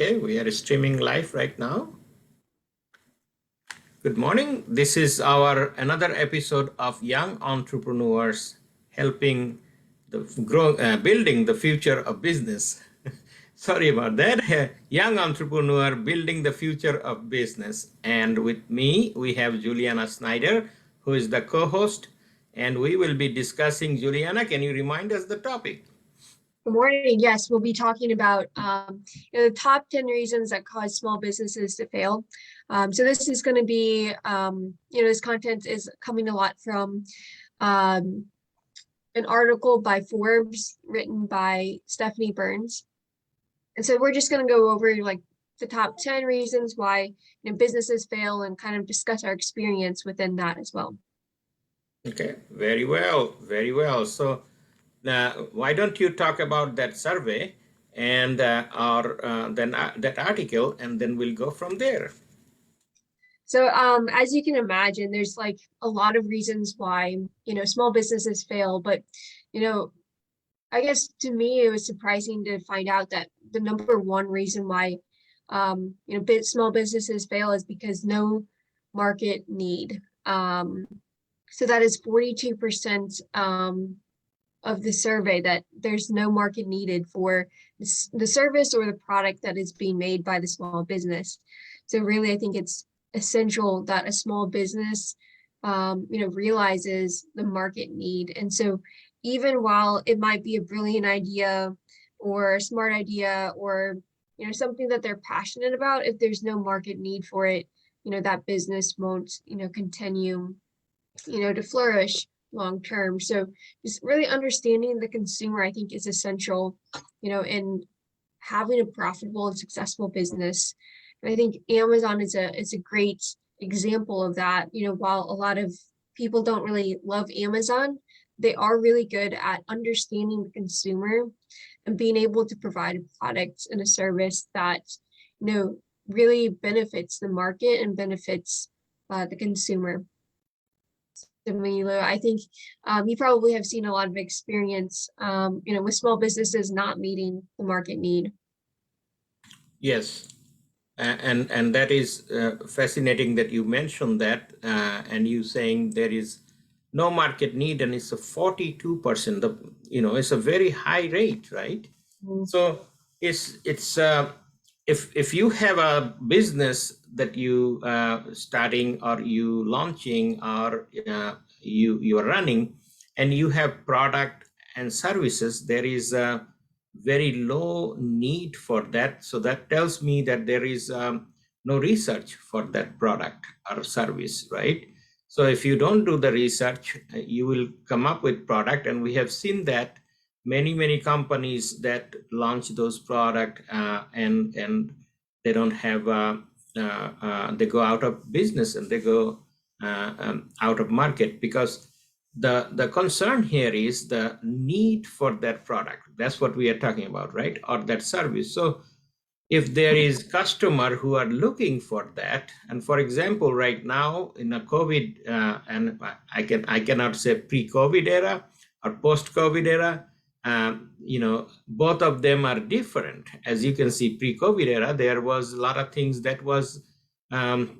Okay, we are streaming live right now. Good morning. This is our another episode of Young Entrepreneurs helping building the future of business. Sorry about that. Young entrepreneur building the future of business. And with me, we have Juliana Snyder, who is the co-host, and we will be discussing. Juliana, can you remind us the topic? Good morning. Yes, we'll be talking about the top 10 reasons that cause small businesses to fail. So this is going to be, this content is coming a lot from an article by Forbes written by Stephanie Burns. And so we're just going to go over like the top 10 reasons why businesses fail and kind of discuss our experience within that as well. Okay, very well, very well. So why don't you talk about that survey and then that article, and then we'll go from there. So as you can imagine, there's like a lot of reasons why, small businesses fail. But, I guess to me, it was surprising to find out that the number one reason why, small businesses fail is because no market need. So that is 42% of the survey, that there's no market needed for the service or the product that is being made by the small business. So really, I think it's essential that a small business, realizes the market need. And so even while it might be a brilliant idea or a smart idea or, something that they're passionate about, if there's no market need for it, that business won't, continue, to flourish long term. So just really understanding the consumer, I think, is essential, in having a profitable and successful business. And I think Amazon is a great example of that. While a lot of people don't really love Amazon, they are really good at understanding the consumer and being able to provide a product and a service that, really benefits the market and benefits the consumer. So Milu, I think you probably have seen a lot of experience, with small businesses not meeting the market need. Yes. And that is fascinating that you mentioned that, and you saying there is no market need, and it's a 42%. It's a very high rate, right? Mm-hmm. So it's if you have a business that you starting or you launching or you are running, and you have product and services, there is a very low need for that. So that tells me that there is no research for that product or service, right? So if you don't do the research, you will come up with product. And we have seen that many companies that launch those product and they don't have, they go out of business and they go out of market, because the concern here is the need for that product. That's what we are talking about, right? Or that service. So if there is customer who are looking for that, and for example, right now in a COVID, and I cannot say pre-COVID era or post-COVID era, both of them are different. As you can see, pre-COVID era, there was a lot of things that was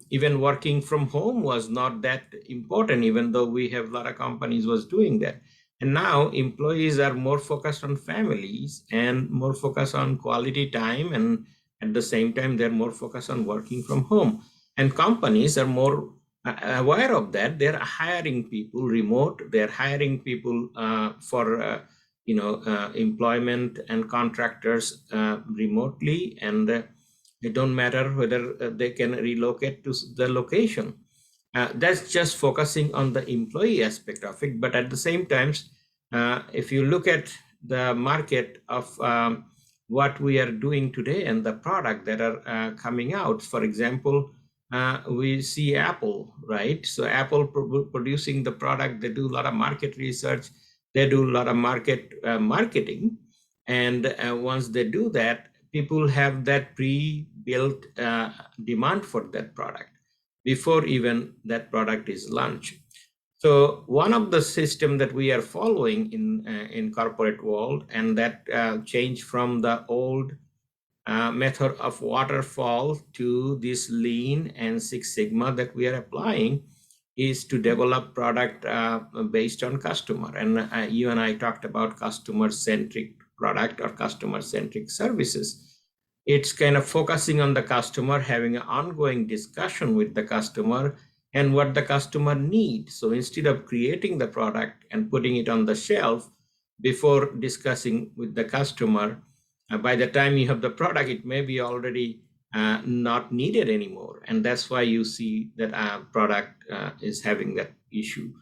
even working from home was not that important, even though we have a lot of companies was doing that. And now employees are more focused on families and more focused on quality time, and at the same time they're more focused on working from home. And companies are more aware of that. They're hiring people remote. They're hiring people for employment and contractors remotely, and it don't matter whether they can relocate to the location. That's just focusing on the employee aspect of it. But at the same time, if you look at the market of what we are doing today and the product that are coming out, for example, we see Apple, right? So Apple producing the product, they do a lot of market research, they do a lot of marketing. And once they do that, people have that pre-built demand for that product before even that product is launched. So one of the system that we are following in corporate world, and that changed from the old method of waterfall to this lean and Six Sigma that we are applying is to develop product based on customer. And you and I talked about customer-centric product or customer-centric services. It's kind of focusing on the customer, having an ongoing discussion with the customer and what the customer needs. So instead of creating the product and putting it on the shelf before discussing with the customer, by the time you have the product, it may be already not needed anymore. And that's why you see that our product is having that issue.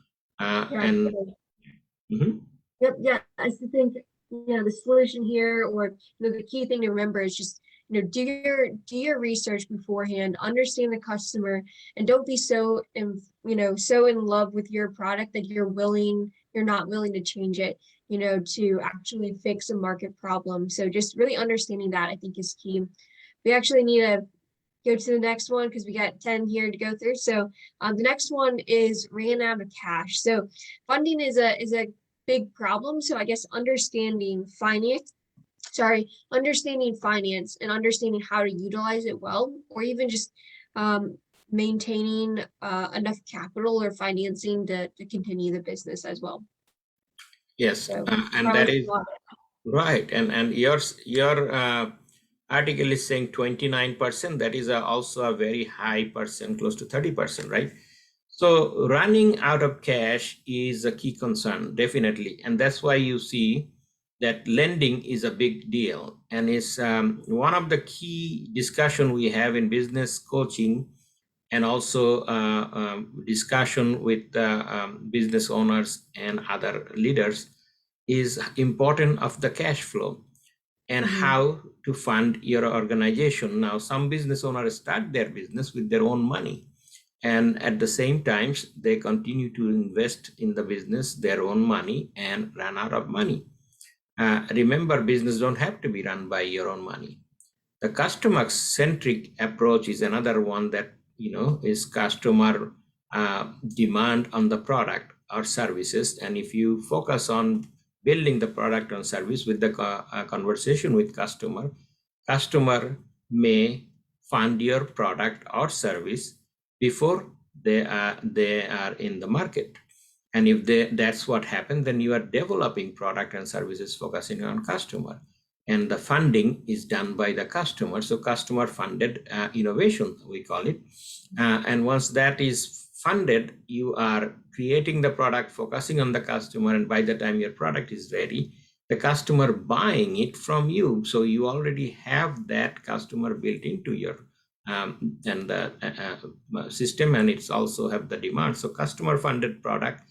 Mhm. Yep, yeah, I think, the solution here, or, the key thing to remember is just, do your research beforehand, understand the customer, and don't be so so in love with your product that you're not willing to change it, to actually fix a market problem. So just really understanding that, I think, is key. We actually need to go to the next one because we got 10 here to go through. So the next one is ran out of cash. So funding is a big problem. So I guess understanding finance and understanding how to utilize it well, or even just maintaining enough capital or financing to continue the business as well. Yes, So and that is right. And your article is saying 29%. That is also a very high percent, close to 30%, right? So running out of cash is a key concern, definitely. And that's why you see that lending is a big deal. And it's one of the key discussion we have in business coaching, and also discussion with business owners and other leaders, is important of the cash flow and how to fund your organization. Now, some business owners start their business with their own money, and at the same time, they continue to invest in the business their own money and run out of money. Remember, business don't have to be run by your own money. The customer-centric approach is another one that, is customer demand on the product or services. And if you focus on building the product and service with the conversation with customer may fund your product or service before they are in the market. And if that's what happened, then you are developing product and services focusing on customer, and the funding is done by the customer. So customer funded innovation, we call it. And once that is funded, you are creating the product, focusing on the customer, and by the time your product is ready, the customer buying it from you. So you already have that customer built into your and the system, and it's also have the demand. So customer funded product,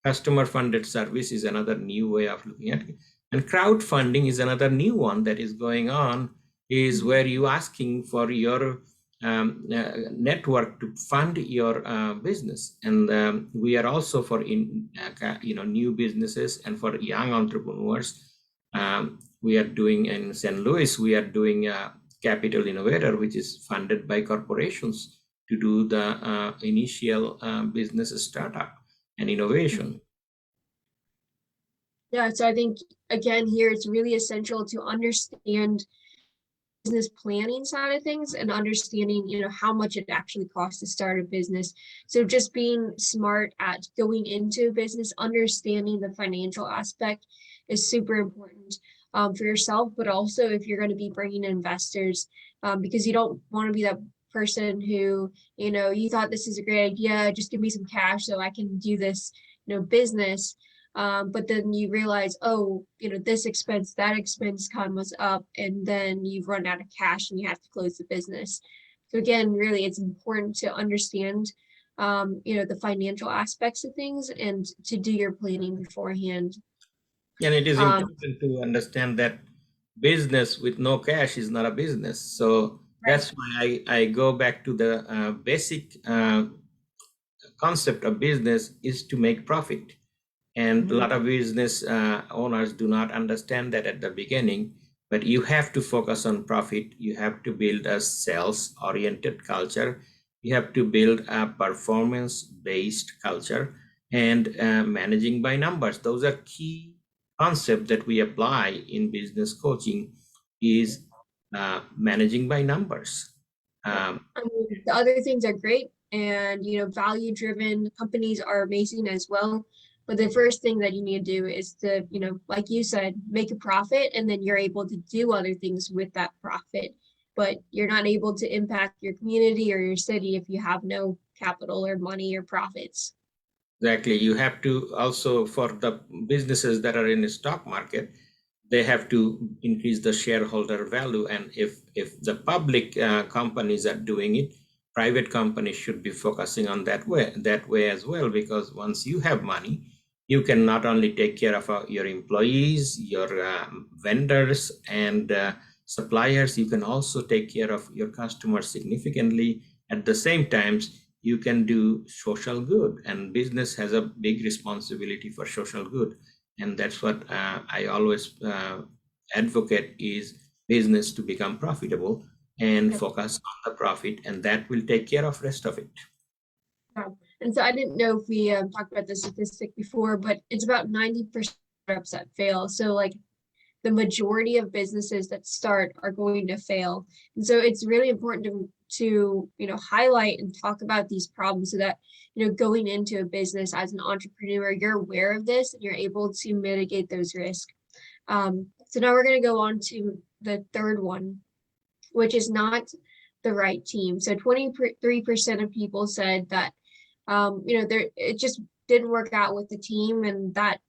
customer funded service is another new way of looking at it. And crowdfunding is another new one that is going on, is where you asking for your network to fund your business. And we are also for new businesses and for young entrepreneurs. We are doing in St. Louis, we are doing a Capital Innovator, which is funded by corporations to do the initial business startup and innovation. Yeah, so I think, again, here it's really essential to understand business planning side of things and understanding, how much it actually costs to start a business. So just being smart at going into a business, understanding the financial aspect is super important for yourself, but also if you're going to be bringing in investors, because you don't want to be that person who, you thought this is a great idea, just give me some cash so I can do this, business. But then you realize, oh, this expense, that expense comes up, and then you've run out of cash and you have to close the business. So again, really, it's important to understand, the financial aspects of things and to do your planning beforehand. And it is important to understand that business with no cash is not a business. So that's why I go back to the basic concept of business is to make profit. And a lot of business owners do not understand that at the beginning, but you have to focus on profit. You have to build a sales-oriented culture. You have to build a performance-based culture, and managing by numbers. Those are key concepts that we apply in business coaching, is managing by numbers. I mean, the other things are great, and value-driven companies are amazing as well. But the first thing that you need to do is to, like you said, make a profit, and then you're able to do other things with that profit. But you're not able to impact your community or your city if you have no capital or money or profits. Exactly. You have to also, for the businesses that are in the stock market, they have to increase the shareholder value. And if the public companies are doing it, private companies should be focusing on that way as well, because once you have money, you can not only take care of your employees, your vendors and suppliers, you can also take care of your customers significantly. At the same time, you can do social good, and business has a big responsibility for social good. And that's what I always advocate, is business to become profitable and focus on the profit, and that will take care of rest of it. Yeah. And so I didn't know if we talked about the statistic before, but it's about 90% startups that fail. So like the majority of businesses that start are going to fail. And so it's really important to highlight and talk about these problems so that, going into a business as an entrepreneur, you're aware of this and you're able to mitigate those risks. So now we're going to go on to the third one, which is not the right team. So 23% of people said that, it just didn't work out with the team, and that,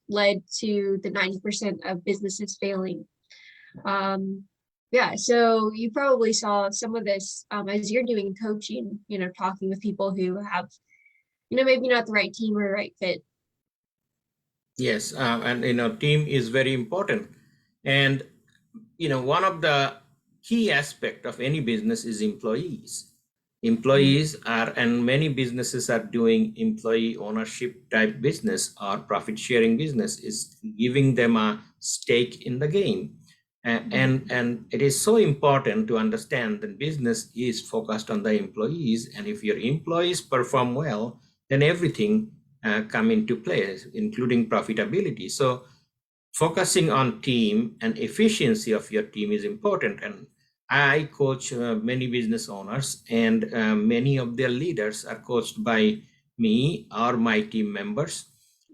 led to the 90% of businesses failing. Yeah, so you probably saw some of this as you're doing coaching, talking with people who have, maybe not the right team or right fit. Yes, and team is very important. And one of the key aspect of any business is employees. Employees are, and many businesses are doing employee ownership type business or profit sharing business, is giving them a stake in the game. And it is so important to understand that business is focused on the employees, and if your employees perform well, then everything come into place, including profitability. So focusing on team and efficiency of your team is important. And I coach many business owners, and many of their leaders are coached by me or my team members.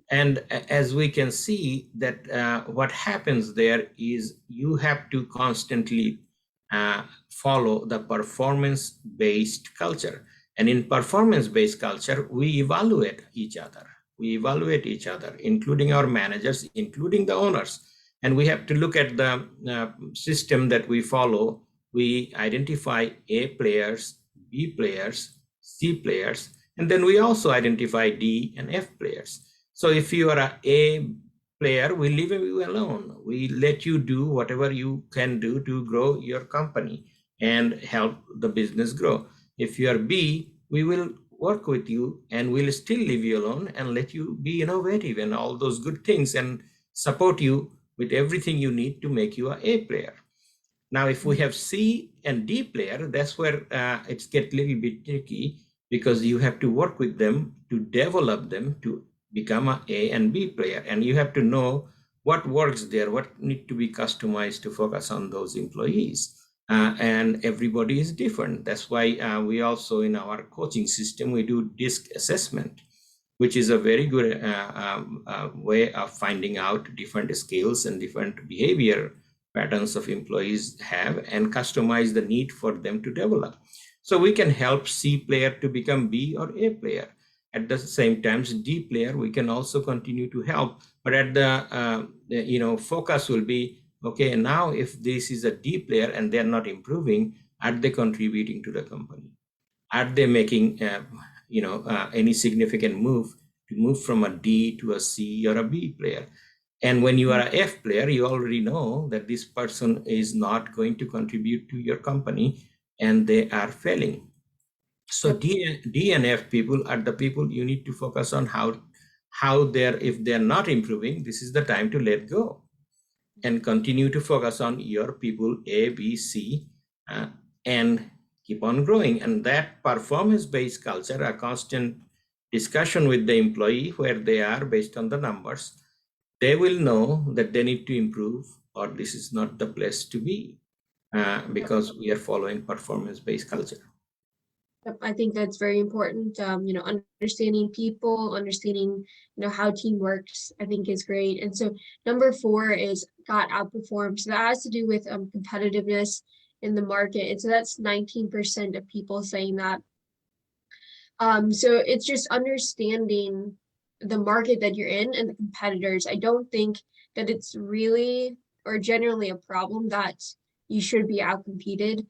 And as we can see that what happens there is you have to constantly follow the performance-based culture. And in performance-based culture, we evaluate each other. We evaluate each other, including our managers, including the owners. And we have to look at the system that we follow. We identify A players, B players, C players, and then we also identify D and F players. So if you are a player, we leave you alone. We let you do whatever you can do to grow your company and help the business grow. If you are B, we will work with you and we'll still leave you alone and let you be innovative and all those good things and support you with everything you need to make you a player. Now, if we have C and D player, that's where it's get a little bit tricky, because you have to work with them to develop them to become A and B player. And you have to know what works there, what need to be customized to focus on those employees. And everybody is different. That's why we also, in our coaching system, we do DISC assessment, which is a very good way of finding out different skills and different behavior patterns of employees have and customize the need for them to develop. So we can help C player to become B or A player. At the same time, D player, we can also continue to help, but at the focus will be, okay, now if this is a D player and they're not improving, are they contributing to the company? Are they making any significant move to move from a D to a C or a B player? And when you are a F player, you already know that this person is not going to contribute to your company and they are failing. So D and F people are the people you need to focus on how they're, if they're not improving, this is the time to let go and continue to focus on your people A, B, C, and keep on growing. And that performance-based culture, a constant discussion with the employee where they are based on the numbers, they will know that they need to improve or this is not the place to be. Yep. because we are following performance-based culture. Yep, I think that's very important. Understanding people, understanding, how team works, I think is great. And so number 4 is got outperformed. So that has to do with competitiveness in the market. And so that's 19% of people saying that. So it's just understanding the market that you're in and the competitors. I don't think that it's really or generally a problem that you should be outcompeted.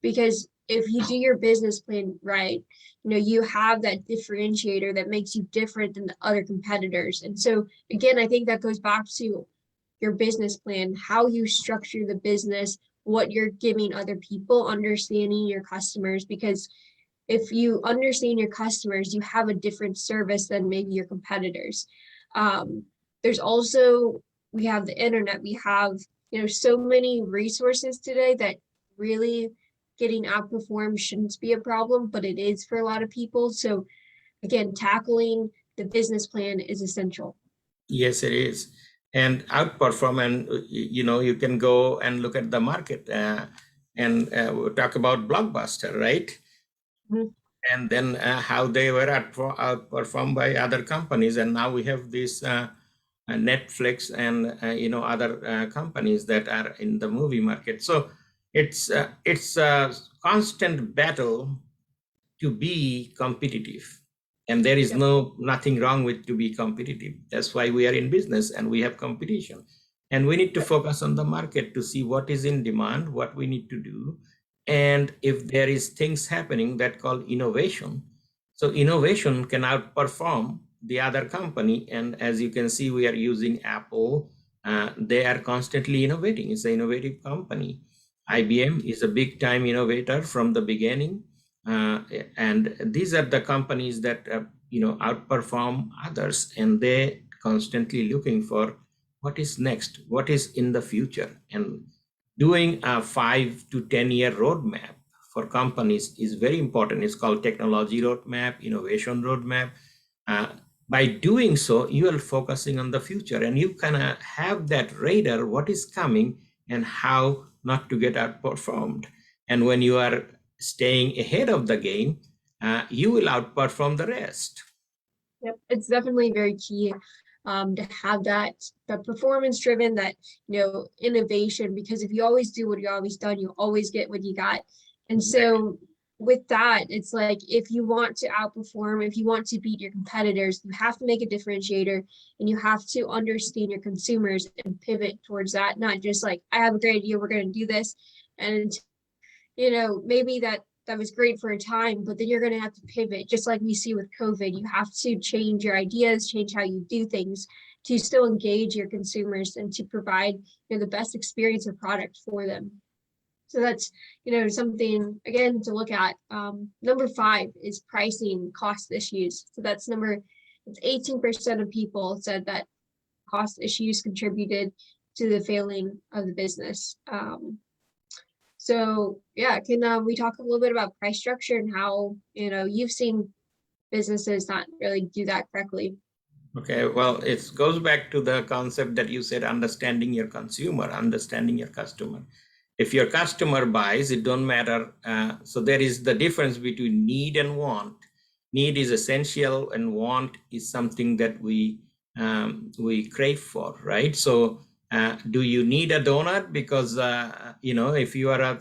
Because if you do your business plan right, you have that differentiator that makes you different than the other competitors. And so again, I think that goes back to your business plan, how you structure the business, what you're giving other people, understanding your customers, because if you understand your customers, you have a different service than maybe your competitors. There's also, we have the internet, we have, so many resources today that really getting outperformed shouldn't be a problem, but it is for a lot of people. So again, tackling the business plan is essential. Yes, it is. And outperform, and you can go and look at the market and we'll talk about Blockbuster, right? Mhm. And then how they were outperformed by other companies, and now we have this Netflix and other companies that are in the movie market. So it's a constant battle to be competitive, and there is Yep. nothing wrong with to be competitive. That's why we are in business and we have competition, and we need to focus on the market to see what is in demand, what we need to do, and if there is things happening that called innovation. So innovation can outperform the other company, and as you can see, we are using Apple. They are constantly innovating. It's an innovative company. IBM is a big time innovator from the beginning. And these are the companies that outperform others, and they constantly looking for what is next, what is in the future, and doing a 5 to 10 year roadmap for companies is very important. It's called technology roadmap, innovation roadmap. By doing so, you are focusing on the future, and you kind of have that radar, what is coming and how not to get outperformed. And when you are staying ahead of the game, you will outperform the rest. Yep, it's definitely very key to have that performance driven, that innovation, because if you always do what you always done, you always get what you got. And so with that, it's like if you want to outperform, if you want to beat your competitors, you have to make a differentiator, and you have to understand your consumers and pivot towards that, not just like, I have a great idea, we're going to do this, and maybe that was great for a time, but then you're going to have to pivot, just like we see with COVID. You have to change your ideas, change how you do things to still engage your consumers and to provide the best experience or product for them. So that's something again to look at. Number 5 is pricing cost issues. So that's it's 18% of people said that cost issues contributed to the failing of the business. So yeah, can we talk a little bit about price structure and how you've seen businesses not really do that correctly? Okay, well, it goes back to the concept that you said, understanding your consumer, understanding your customer. If your customer buys, it don't matter. So there is the difference between need and want. Need is essential, and want is something that we crave for, right? So do you need a donut? Because if you are a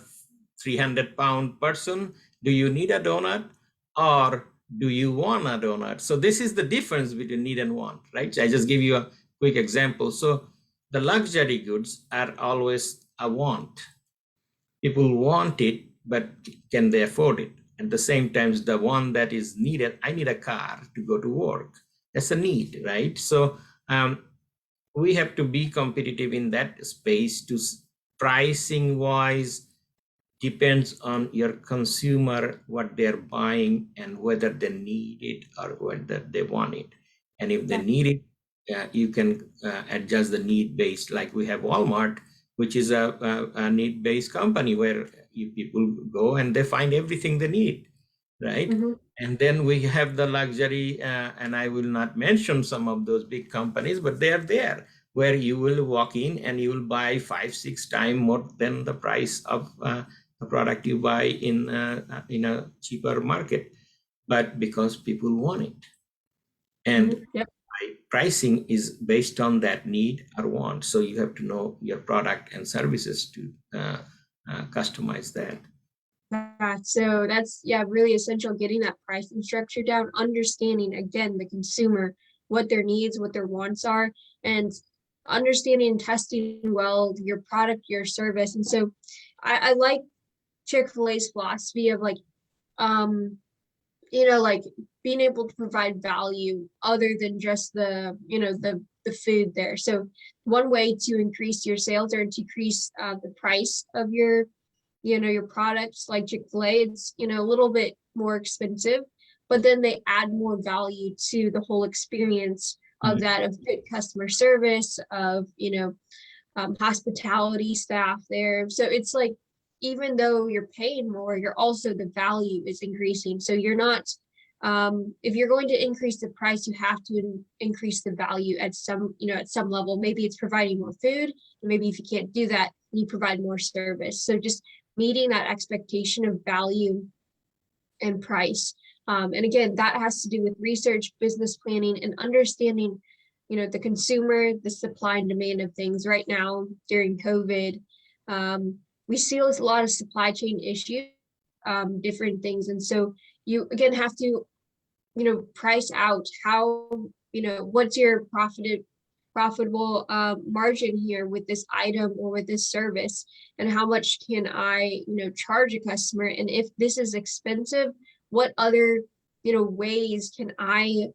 300-pound person, do you need a donut, or do you want a donut? So this is the difference between need and want, right? I just give you a quick example. So the luxury goods are always a want. People want it, but can they afford it? At the same time, the one that is needed, I need a car to go to work. That's a need, right? So we have to be competitive in that space. To pricing wise depends on your consumer, what they're buying, and whether they need it or whether they want it. And if they need it, you can adjust the need based. Like we have Walmart, which is a need based company where people go and they find everything they need, right? Mm-hmm. And then we have the luxury, and I will not mention some of those big companies, but they are there, where you will walk in and you will buy 5-6 times more than the price of the product you buy in a cheaper market, but because people want it. And Yep. pricing is based on that need or want. So you have to know your product and services to customize that. So that's, yeah, really essential, getting that pricing structure down, understanding, again, the consumer, what their needs, what their wants are, and understanding and testing well your product, your service. And so I like Chick-fil-A's philosophy of like, like being able to provide value other than just the food there. So one way to increase your sales or decrease the price of your products, like Chick-fil-A, it's a little bit more expensive, but then they add more value to the whole experience of that, of good customer service, of hospitality staff there. So it's like, even though you're paying more, you're also, the value is increasing. So you're not, if you're going to increase the price, you have to increase the value at some level. Maybe it's providing more food, and maybe if you can't do that, you provide more service. So just meeting that expectation of value and price. And again, that has to do with research, business planning, and understanding, the consumer, the supply and demand of things. Right now, during COVID, we see a lot of supply chain issues, different things. And so you, again, have to, price out how, what's your profitable margin here with this item or with this service, and how much can I, charge a customer? And if this is expensive, what other, ways can I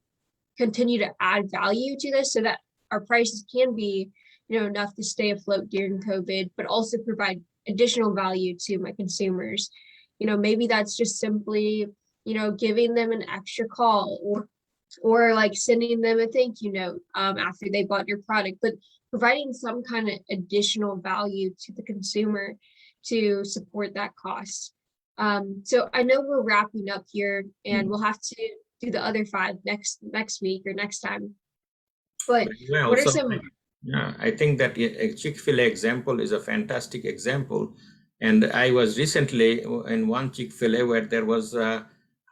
continue to add value to this, so that our prices can be, enough to stay afloat during COVID, but also provide additional value to my consumers. Maybe that's just simply, giving them an extra call, or like sending them a thank you note after they bought your product, but providing some kind of additional value to the consumer to support that cost. So I know we're wrapping up here, and we'll have to do the other 5 next week or next time. But well, what are some? Yeah, I think that a Chick-fil-A example is a fantastic example. And I was recently in one Chick-fil-A where there was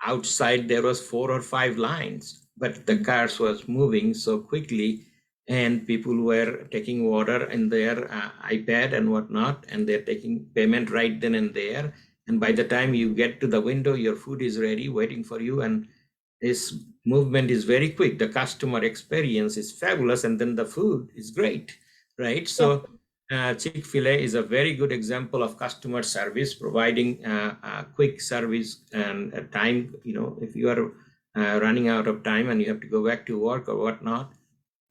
outside there was 4 or 5 lines, but the cars was moving so quickly, and people were taking order in their iPad and whatnot, and they're taking payment right then and there. And by the time you get to the window, your food is ready, waiting for you, and this movement is very quick. The customer experience is fabulous, and then the food is great, right? So Chick-fil-A is a very good example of customer service, providing quick service and time. If you are running out of time and you have to go back to work or whatnot,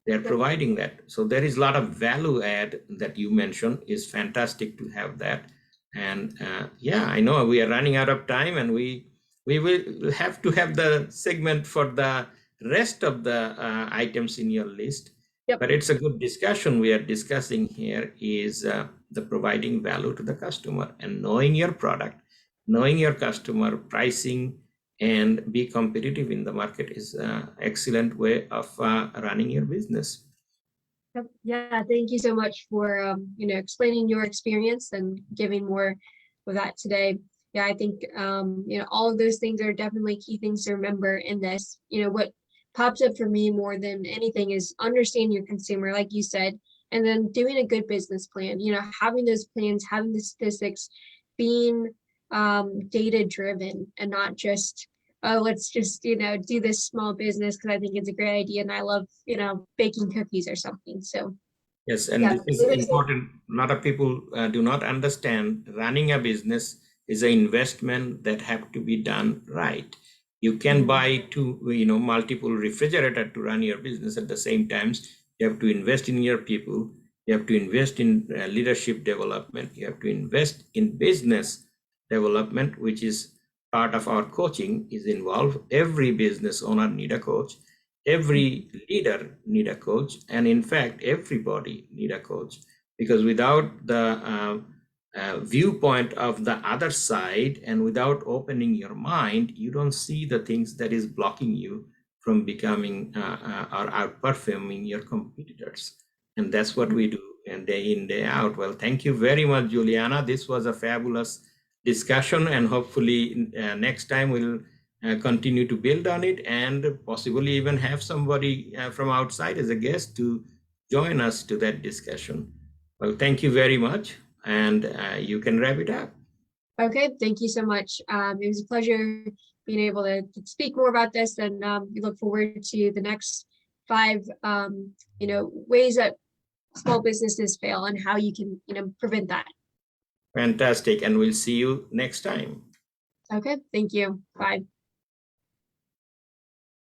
they're providing that. So there is a lot of value add that you mentioned. Is fantastic to have that. And yeah, I know we are running out of time, and we will have to have the segment for the rest of the items in your list. But it's a good discussion. We are discussing here is the providing value to the customer, and knowing your product, knowing your customer, pricing, and be competitive in the market is an excellent way of running your business. Yeah, thank you so much for explaining your experience and giving more of that today. Yeah, I think all of those things are definitely key things to remember in this. What pops up for me more than anything is understanding your consumer, like you said, and then doing a good business plan. Having those plans, having the statistics, being data driven, and not just, oh, let's just do this small business because I think it's a great idea and I love baking cookies or something. So yes, and yeah, this is important. A lot of people do not understand running a business is an investment that have to be done right. You can buy multiple refrigerator to run your business at the same times. You have to invest in your people. You have to invest in leadership development. You have to invest in business development, which is part of our coaching is involved. Every business owner need a coach. Every leader need a coach. And in fact, everybody need a coach, because without the viewpoint of the other side, and without opening your mind, you don't see the things that is blocking you from becoming or outperforming your competitors. And that's what we do, and day in, day out. Well, thank you very much, Juliana. This was a fabulous discussion, and hopefully next time we'll continue to build on it and possibly even have somebody from outside as a guest to join us to that discussion. Well, thank you very much, and you can wrap it up. Okay, thank you so much. It was a pleasure being able to speak more about this, and we look forward to the next 5, ways that small businesses fail and how you can, prevent that. Fantastic, and we'll see you next time. Okay, thank you. Bye.